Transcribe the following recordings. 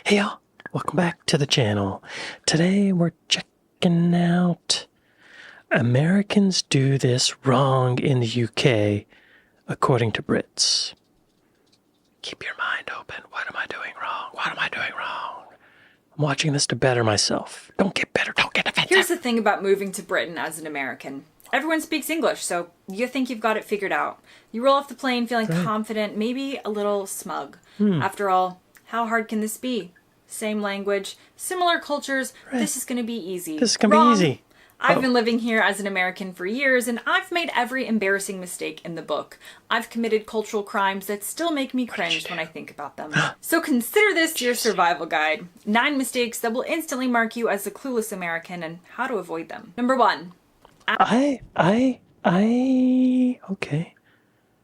Hey y'all, welcome back to the channel. Today we're checking out Americans do this wrong in the UK according to Brits. Keep your mind open. What am I doing wrong? What am I doing wrong? I'm watching this to better myself. Don't get better, don't get offended. Here's the thing about moving to Britain as an American. Everyone speaks English, so you think you've got it figured out. You roll off the plane feeling confident, maybe a little smug. After all, how hard can this be? Same language, similar cultures, this is going to be easy. This is going to be easy. I've been living here as an American for years, and I've made every embarrassing mistake in the book. I've committed cultural crimes that still make me cringe when I think about them. So consider this your survival guide. 9 mistakes that will instantly mark you as a clueless American and how to avoid them. Number 1. Okay. I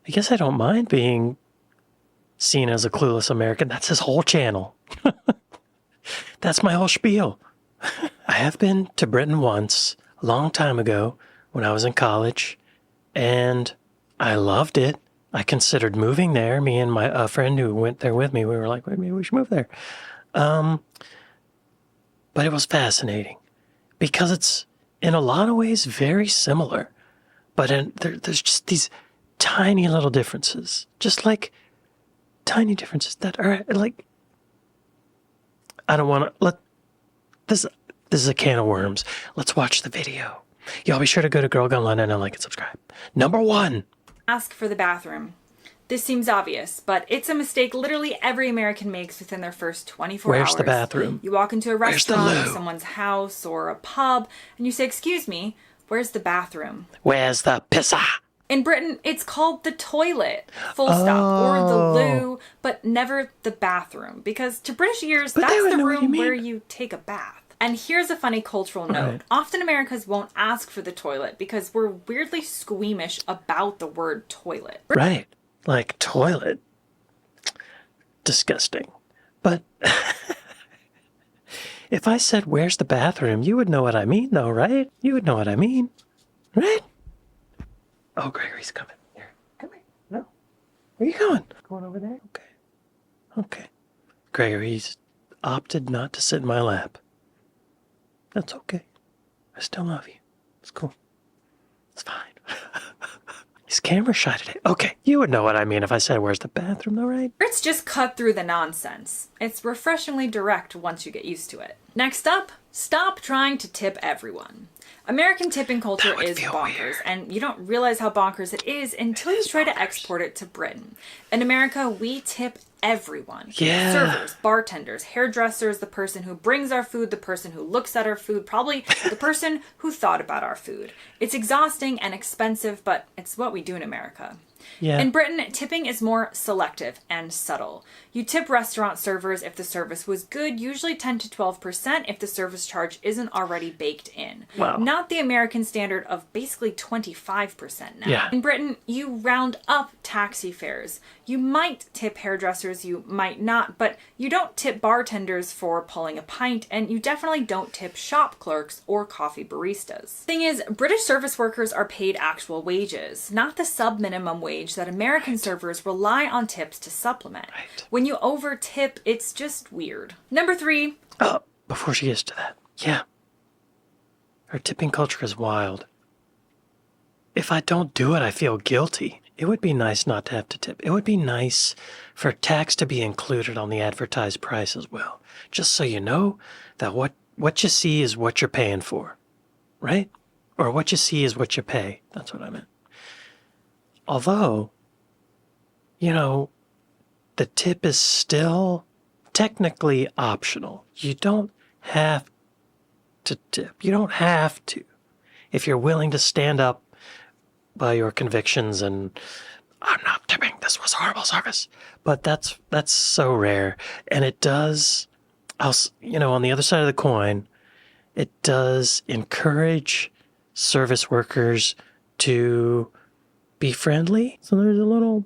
guess I don't mind being seen as a clueless American. That's his whole channel. That's my whole spiel. I have been to Britain once, a long time ago, when I was in college, and I loved it. I considered moving there. Me and my friend who went there with me, we were like, maybe we should move there. But it was fascinating because it's, in a lot of ways, very similar. But there's just these tiny little differences. Just like tiny differences that are like, I don't want to let this is a can of worms. Let's watch the video. Y'all be sure to go to Girl Gone London and like and subscribe. Number 1. Ask for the bathroom. This seems obvious, but it's a mistake literally every American makes within their first 24 hours. Where's the bathroom? You walk into a restaurant or someone's house or a pub and you say, "Excuse me, where's the bathroom?" Where's the pissa? In Britain, it's called the toilet, full stop, or the loo, but never the bathroom. Because to British ears, that's the room where you take a bath. And here's a funny cultural note. Often Americans won't ask for the toilet because we're weirdly squeamish about the word toilet. Right. Like toilet. Disgusting. But if I said, "Where's the bathroom?" you would know what I mean, though, right? You would know what I mean. Right? Oh, Gregory's coming. Here. Come here. No. Where are you going? Going over there? Okay. Okay. Gregory's opted not to sit in my lap. That's okay. I still love you. It's cool. It's fine. His camera's shy today. Okay, you would know what I mean if I said, "Where's the bathroom?" though, right? Brits just cut through the nonsense. It's refreshingly direct once you get used to it. Next up, stop trying to tip everyone. American tipping culture is bonkers, weird. And you don't realize how bonkers it is until you try to export it to Britain. In America, we tip everyone. Yeah. Servers, bartenders, hairdressers, the person who brings our food, the person who looks at our food, probably the person who thought about our food. It's exhausting and expensive, but it's what we do in America. Yeah. In Britain, tipping is more selective and subtle. You tip restaurant servers if the service was good, usually 10 to 12% if the service charge isn't already baked in. Wow. Not the American standard of basically 25% now. Yeah. In Britain, you round up taxi fares. You might tip hairdressers, you might not, but you don't tip bartenders for pulling a pint, and you definitely don't tip shop clerks or coffee baristas. Thing is, British service workers are paid actual wages, not the sub-minimum wage that American servers rely on tips to supplement. When you over-tip, it's just weird. Number 3. Oh, before she gets to that. Yeah. Our tipping culture is wild. If I don't do it, I feel guilty. It would be nice not to have to tip. It would be nice for tax to be included on the advertised price as well. Just so you know that what you see is what you're paying for. Right? Or what you see is what you pay. That's what I meant. Although, you know, the tip is still technically optional. You don't have to tip. You don't have to. If you're willing to stand up by your convictions and, "I'm not tipping, this was horrible service." But that's so rare. And it does, on the other side of the coin, it does encourage service workers to be friendly. So there's a little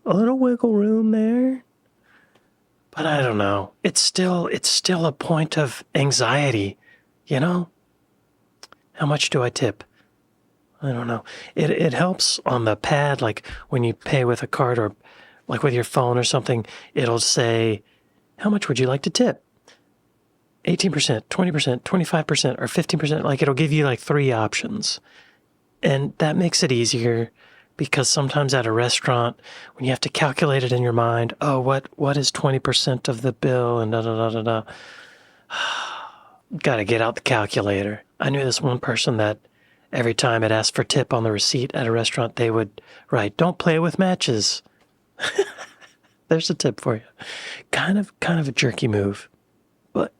wiggle room there. But I don't know. It's still a point of anxiety, you know? How much do I tip? I don't know. It helps on the pad, like when you pay with a card or like with your phone or something, it'll say, "How much would you like to tip?" 18%, 20%, 25%, or 15%. Like it'll give you like 3 options. And that makes it easier because sometimes at a restaurant, when you have to calculate it in your mind, oh, what is 20% of the bill and da da da da da. Got to get out the calculator. I knew this one person that every time it asked for tip on the receipt at a restaurant, they would write, "Don't play with matches." There's a tip for you. Kind of a jerky move, but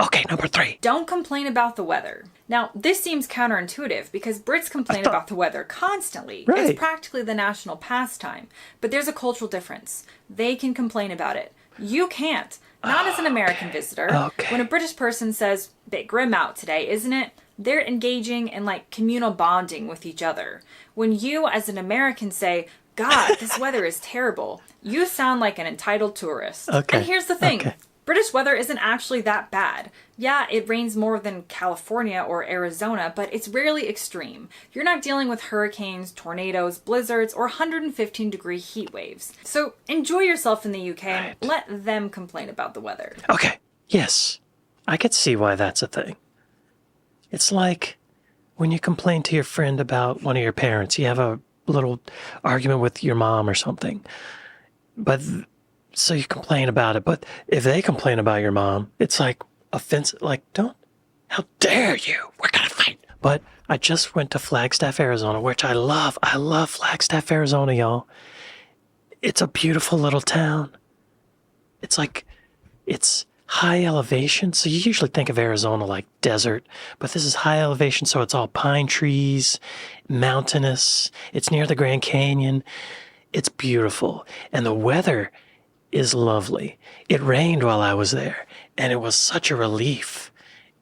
Okay, number 3. Don't complain about the weather. Now, this seems counterintuitive because Brits complain about the weather constantly. Right. It's practically the national pastime. But there's a cultural difference. They can complain about it. You can't. Not as an American visitor. Okay. When a British person says, "Bit grim out today, isn't it?" they're engaging in like communal bonding with each other. When you, as an American, say, "God, this weather is terrible," you sound like an entitled tourist. Okay. And here's the thing. Okay. British weather isn't actually that bad. Yeah, it rains more than California or Arizona, but it's rarely extreme. You're not dealing with hurricanes, tornadoes, blizzards, or 115-degree heat waves. So enjoy yourself in the UK and let them complain about the weather. Okay. Yes. I could see why that's a thing. It's like when you complain to your friend about one of your parents, you have a little argument with your mom or something. So you complain about it. But if they complain about your mom, it's like offensive. Like, how dare you? We're going to fight. But I just went to Flagstaff, Arizona, which I love. I love Flagstaff, Arizona, y'all. It's a beautiful little town. It's high elevation. So you usually think of Arizona like desert, but this is high elevation. So it's all pine trees, mountainous. It's near the Grand Canyon. It's beautiful. And the weather is lovely. It rained while I was there, and it was such a relief.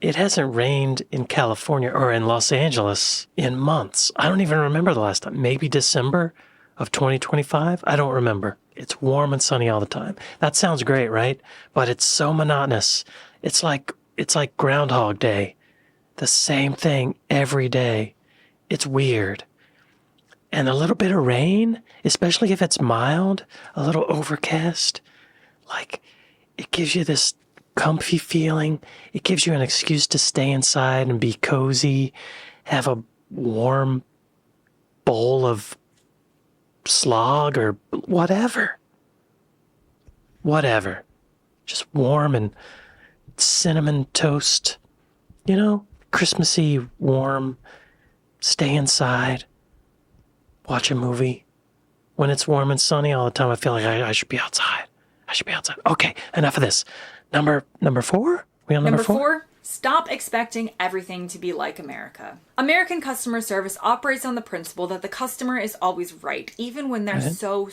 It hasn't rained in California or in Los Angeles in months. I don't even remember the last time. Maybe December of 2025? I don't remember. It's warm and sunny all the time. That sounds great, right? But it's so monotonous. It's like Groundhog Day. The same thing every day. It's weird. And a little bit of rain, especially if it's mild, a little overcast, like it gives you this comfy feeling. It gives you an excuse to stay inside and be cozy, have a warm bowl of slog or whatever. Whatever. Just warm and cinnamon toast, Christmassy, warm, stay inside. Watch a movie. When it's warm and sunny all the time, I feel like I should be outside. I should be outside. Okay, enough of this. Number 4? We on number 4? Stop expecting everything to be like America. American customer service operates on the principle that the customer is always right, even when they're so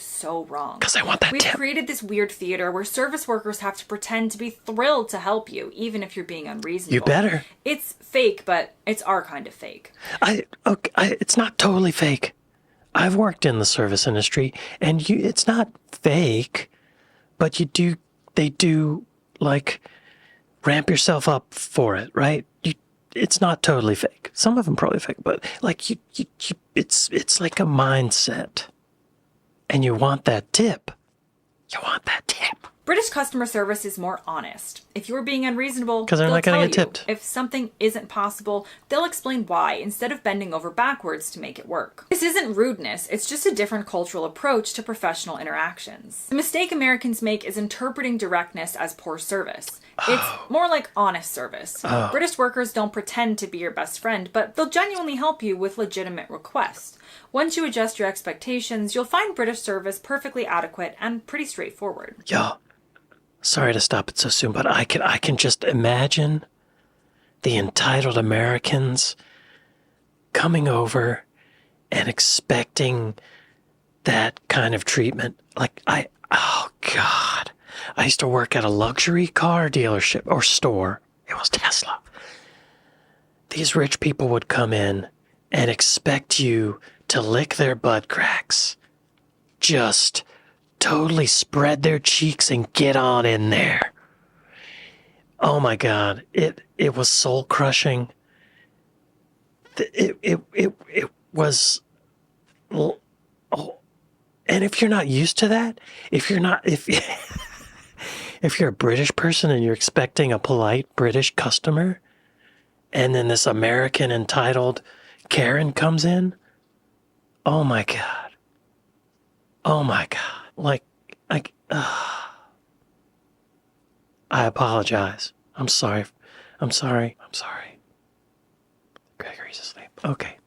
wrong. Because I want that We've tip. created this weird theater where service workers have to pretend to be thrilled to help you, even if you're being unreasonable. You better. It's fake, but it's our kind of fake. It's not totally fake. I've worked in the service industry, and it's not fake, but they do like ramp yourself up for it, right? It's not totally fake. Some of them probably fake, but like it's like a mindset, and you want that tip. You want that tip. British customer service is more honest. If you're being unreasonable, 'Cause they're they'll not gonna tell get you. tipped. If something isn't possible, they'll explain why instead of bending over backwards to make it work. This isn't rudeness, it's just a different cultural approach to professional interactions. The mistake Americans make is interpreting directness as poor service. It's more like honest service. British workers don't pretend to be your best friend, but they'll genuinely help you with legitimate requests. Once you adjust your expectations, you'll find British service perfectly adequate and pretty straightforward. Yo, sorry to stop it so soon, but I can just imagine the entitled Americans coming over and expecting that kind of treatment. Oh God. I used to work at a luxury car dealership or store. It was Tesla. These rich people would come in and expect you to lick their butt cracks. Just totally spread their cheeks and get on in there. Oh my God. It was soul crushing. It was, and if you're not used to that, if if you're a British person and you're expecting a polite British customer, and then this American entitled Karen comes in, oh my God. Oh my God. Like, I apologize. I'm sorry. I'm sorry. Gregory's asleep. Okay,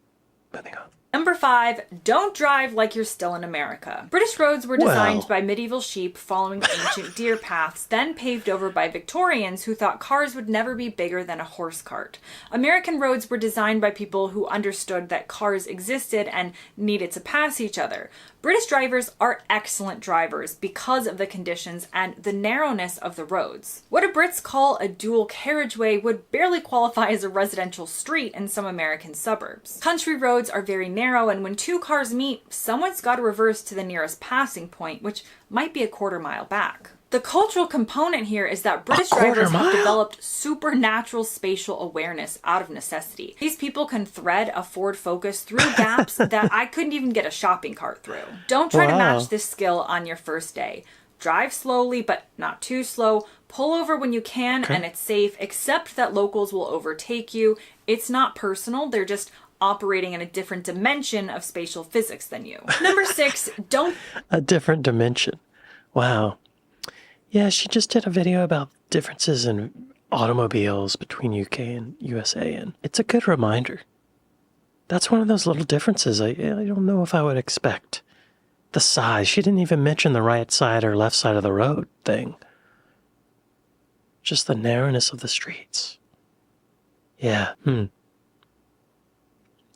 moving on. Number 5, don't drive like you're still in America. British roads were designed by medieval sheep following ancient deer paths, then paved over by Victorians who thought cars would never be bigger than a horse cart. American roads were designed by people who understood that cars existed and needed to pass each other. British drivers are excellent drivers because of the conditions and the narrowness of the roads. What the Brits call a dual carriageway would barely qualify as a residential street in some American suburbs. Country roads are very narrow, and when two cars meet, someone's got to reverse to the nearest passing point, which might be a quarter mile back. The cultural component here is that British drivers have developed supernatural spatial awareness out of necessity. These people can thread a Ford Focus through gaps that I couldn't even get a shopping cart through. Don't try to match this skill on your first day. Drive slowly, but not too slow. Pull over when you can, and it's safe. Accept that locals will overtake you. It's not personal. They're just operating in a different dimension of spatial physics than you. Number 6, don't... A different dimension. Wow. Yeah, she just did a video about differences in automobiles between UK and USA, and it's a good reminder. That's one of those little differences I don't know if I would expect. The size. She didn't even mention the right side or left side of the road thing. Just the narrowness of the streets. Yeah,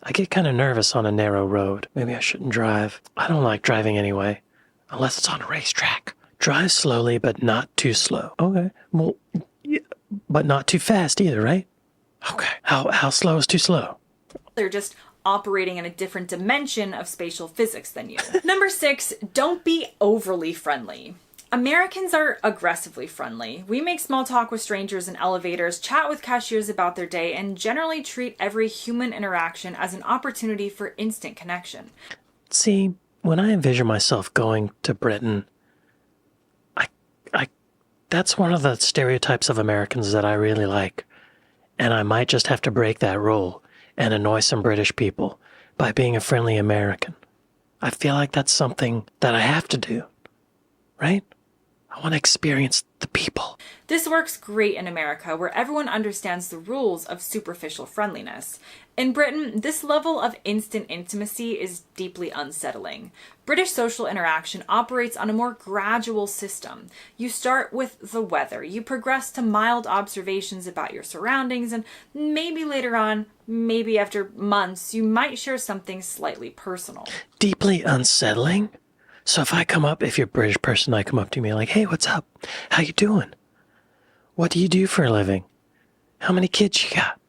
I get kind of nervous on a narrow road. Maybe I shouldn't drive. I don't like driving anyway, unless it's on a racetrack. Drive slowly, but not too slow. Okay. Well, yeah, but not too fast either, right? Okay. How slow is too slow? They're just operating in a different dimension of spatial physics than you. Number 6, don't be overly friendly. Americans are aggressively friendly. We make small talk with strangers in elevators, chat with cashiers about their day, and generally treat every human interaction as an opportunity for instant connection. See, when I envision myself going to Britain, that's one of the stereotypes of Americans that I really like. And I might just have to break that rule and annoy some British people by being a friendly American. I feel like that's something that I have to do, right? I want to experience the people. This works great in America, where everyone understands the rules of superficial friendliness. In Britain, this level of instant intimacy is deeply unsettling. British social interaction operates on a more gradual system. You start with the weather, you progress to mild observations about your surroundings, and maybe later on, maybe after months, you might share something slightly personal. Deeply unsettling? So if you're a British person, I come up to you like, hey, what's up? How you doing? What do you do for a living? How many kids you got?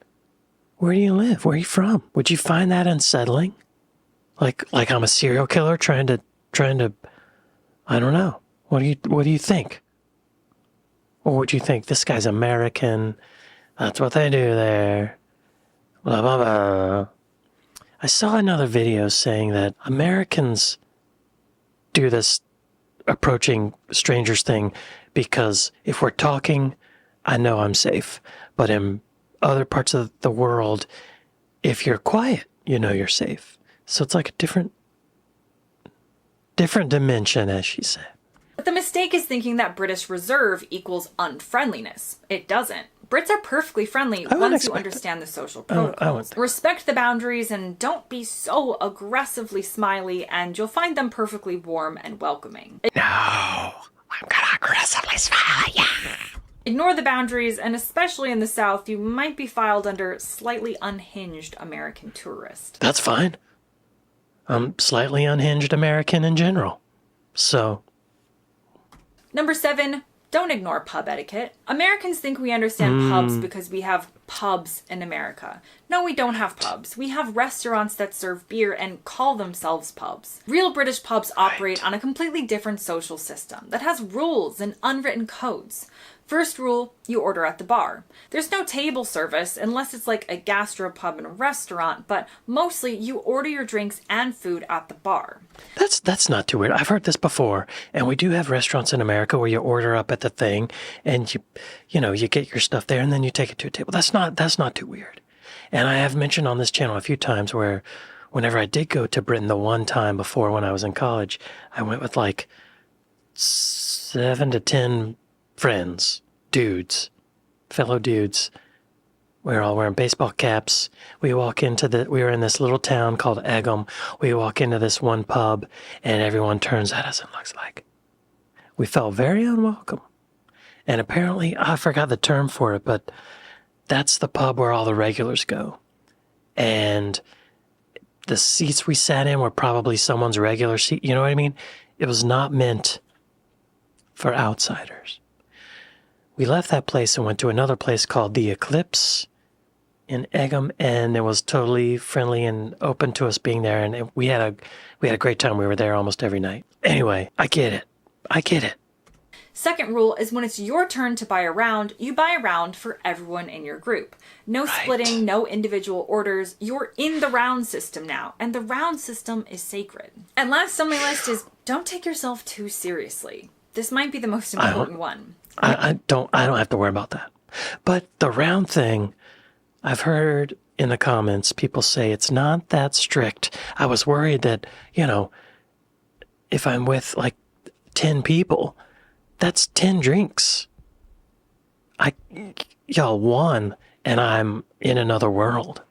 Where do you live? Where are you from? Would you find that unsettling? Like I'm a serial killer trying to, I don't know. What do you think? Or would you think this guy's American? That's what they do there. Blah, blah, blah. I saw another video saying that Americans do this approaching strangers thing because if we're talking, I know I'm safe. But in other parts of the world, if you're quiet, you know you're safe. So it's like a different dimension, as she said. But the mistake is thinking that British reserve equals unfriendliness. It doesn't. Brits are perfectly friendly once you understand the social protocols. Respect the boundaries and don't be so aggressively smiley, and you'll find them perfectly warm and welcoming. No, I'm gonna aggressively smile, yeah. Ignore the boundaries, and especially in the South, you might be filed under slightly unhinged American tourist. That's fine. I'm slightly unhinged American in general. So. Number 7. Don't ignore pub etiquette. Americans think we understand pubs because we have pubs in America. No, we don't have pubs. We have restaurants that serve beer and call themselves pubs. Real British pubs operate on a completely different social system that has rules and unwritten codes. First rule, you order at the bar. There's no table service unless it's like a gastropub and a restaurant, but mostly you order your drinks and food at the bar. That's not too weird. I've heard this before, and we do have restaurants in America where you order up at the thing, and you get your stuff there, and then you take it to a table. That's not too weird. And I have mentioned on this channel a few times where whenever I did go to Britain the one time before when I was in college, I went with like 7 to 10 friends, fellow dudes. We were all wearing baseball caps. We were in this little town called Egham. We walk into this one pub, and everyone turns at us and looks like we felt very unwelcome. And apparently, I forgot the term for it, but that's the pub where all the regulars go. And the seats we sat in were probably someone's regular seat. You know what I mean? It was not meant for outsiders. We left that place and went to another place called The Eclipse in Egham, and it was totally friendly and open to us being there, and we had a great time. We were there almost every night. Anyway, I get it. Second rule is when it's your turn to buy a round, you buy a round for everyone in your group. No splitting, no individual orders. You're in the round system now, and the round system is sacred. And last on my list is don't take yourself too seriously. This might be the most important one. I don't have to worry about that. But the round thing, I've heard in the comments people say it's not that strict. I was worried that, if I'm with like 10 people, that's 10 drinks. Y'all won, and I'm in another world.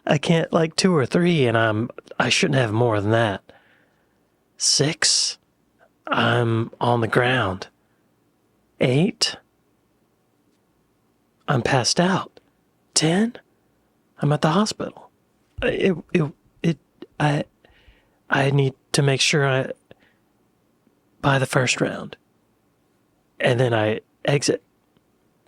I can't like 2 or 3, and I shouldn't have more than that. 6, I'm on the ground. 8, I'm passed out. 10, I'm at the hospital. I need to make sure I buy the first round, and then I exit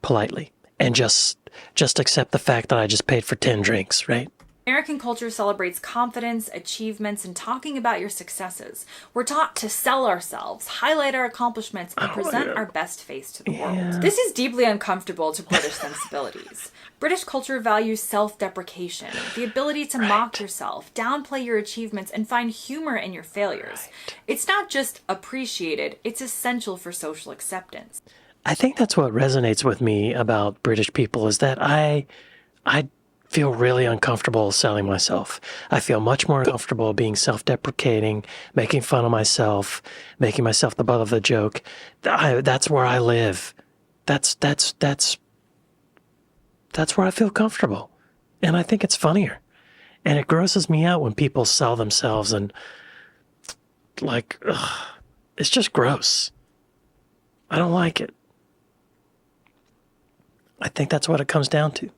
politely and just accept the fact that I just paid for 10 drinks, right? American culture celebrates confidence, achievements, and talking about your successes. We're taught to sell ourselves, highlight our accomplishments, and present our best face to the world. This is deeply uncomfortable to British sensibilities. British culture values self-deprecation, the ability to mock yourself, downplay your achievements, and find humor in your failures. It's not just appreciated, it's essential for social acceptance. I think that's what resonates with me about British people is that I feel really uncomfortable selling myself. I feel much more comfortable being self-deprecating, making fun of myself, making myself the butt of the joke. That's where I live. That's where I feel comfortable. And I think it's funnier. And it grosses me out when people sell themselves and it's just gross. I don't like it. I think that's what it comes down to.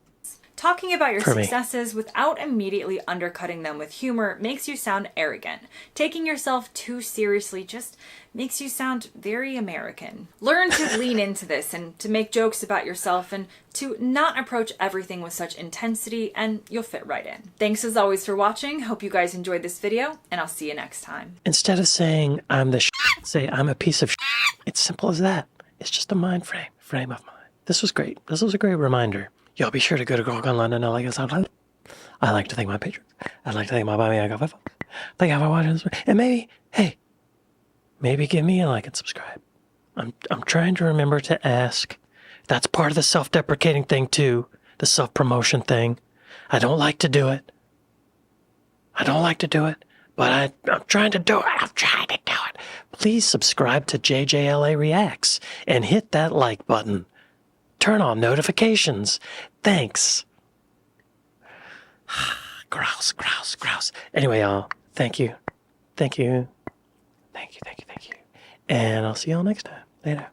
Talking about your successes without immediately undercutting them with humor makes you sound arrogant. Taking yourself too seriously just makes you sound very American. Learn to lean into this and to make jokes about yourself and to not approach everything with such intensity, and you'll fit right in. Thanks as always for watching. Hope you guys enjoyed this video, and I'll see you next time. Instead of saying I'm the say I'm a piece of It's simple as that. It's just a frame of mind. This was great. This was a great reminder. Y'all be sure to go to Grog on London. I like to thank my patrons. I'd like to thank my Bobby. I got 5 folks. Thank you for watching this. And maybe give me a like and subscribe. I'm trying to remember to ask. That's part of the self-deprecating thing too. The self-promotion thing. I don't like to do it. But I'm trying to do it. Please subscribe to JJLA Reacts and hit that like button. Turn on notifications. Thanks. Grouse. Anyway, y'all, thank you. And I'll see y'all next time. Later.